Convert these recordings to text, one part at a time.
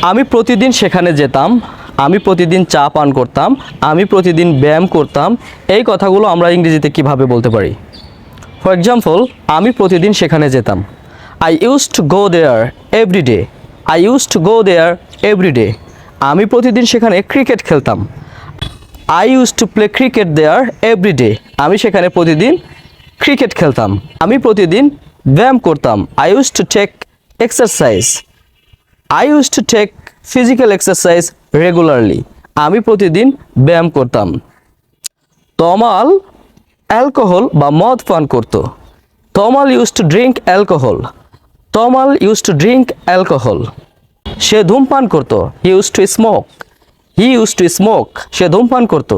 আমি প্রতিদিন সেখানে যেতাম, আমি প্রতিদিন চা পান করতাম, আমি প্রতিদিন ব্যায়াম করতাম। এই কথাগুলো আমরা ইংরেজিতে কিভাবে বলতে পারি? ফর এক্সাম্পল, আমি প্রতিদিন সেখানে যেতাম। I use to go there every day. I use to go there every day. আমি প্রতিদিন সেখানে ক্রিকেট খেলতাম। I use to play cricket there every day. আমি সেখানে প্রতিদিন ক্রিকেট খেলতাম। আমি প্রতিদিন ব্যায়াম করতাম। I use to take exercise. I use to take physical exercise regularly. আমি প্রতিদিন ব্যায়াম করতাম। তমাল অ্যালকোহল বা মদ পান করতো। Tamal use to drink alcohol. Tamal use to drink alcohol. সে ধূমপান করতো। He use to smoke. He use to smoke. সে ধূমপান করতো।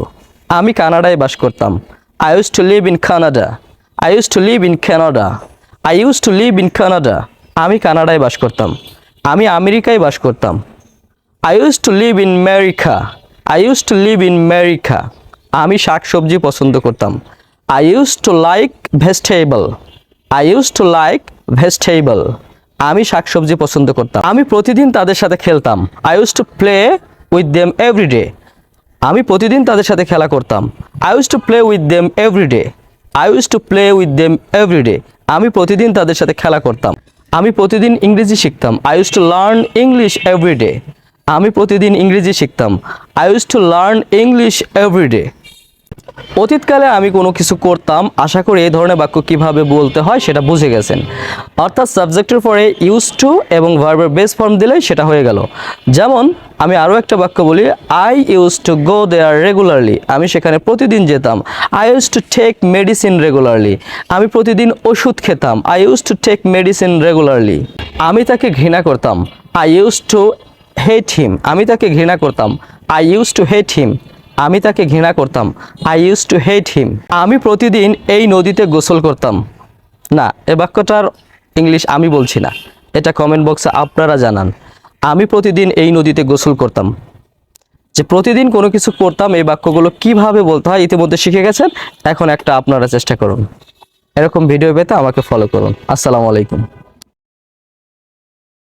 আমি কানাডায় বাস করতাম। I use to live in Canada. I use to live in Canada. I use to live in Canada. আমি কানাডায় বাস করতাম। আমি আমেরিকায় বাস করতাম। I use to live in America. I use to live in America. আমি শাকসবজি পছন্দ করতাম। I use to like vegetable. I use to like vegetable. আমি শাকসবজি পছন্দ করতাম। আমি প্রতিদিন তাদের সাথে খেলতাম। I use to play with them every day. আমি প্রতিদিন তাদের সাথে খেলা করতাম। I use to play with them every day. I use to play with them every day. আমি প্রতিদিন তাদের সাথে খেলা করতাম। আমি প্রতিদিন ইংরেজি শিখতাম। I use to learn English every day. আমি প্রতিদিন ইংরেজি শিখতাম। I use to learn English every day. অতীতকালে আমি কোনো কিছু করতাম। আশা করি এই ধরনের বাক্য কিভাবে বলতে হয় সেটা বুঝে গেছেন। অর্থাৎ সাবজেক্টের পরে ইউজ টু এবং ভার্বের বেস ফর্ম দিলেই সেটা হয়ে গেল। যেমন আমি আরও একটা বাক্য বলি, I use to go there regularly. আমি সেখানে প্রতিদিন যেতাম। I use to take medicine regularly. আমি প্রতিদিন ওষুধ খেতাম। I use to take medicine regularly. আমি তাকে ঘৃণা করতাম। I use to hate him. আমি তাকে ঘৃণা করতাম। I use to hate him. আমি তাকে ঘৃণা করতাম। I use to hate him. আমি প্রতিদিন এই নদীতে গোসল করতাম। না, এ বাক্যটার ইংলিশ আমি বলছি না, এটা কমেন্ট বক্সে আপনারা জানান। আমি প্রতিদিন এই নদীতে গোসল করতাম। যে প্রতিদিন কোনো কিছু করতাম, এই বাক্যগুলো কিভাবে বলতে হয় ইতিমধ্যে শিখে গেছেন। এখন একটা আপনারা চেষ্টা করুন। এরকম ভিডিও পেতে আমাকে ফলো করুন। আসসালামু আলাইকুম।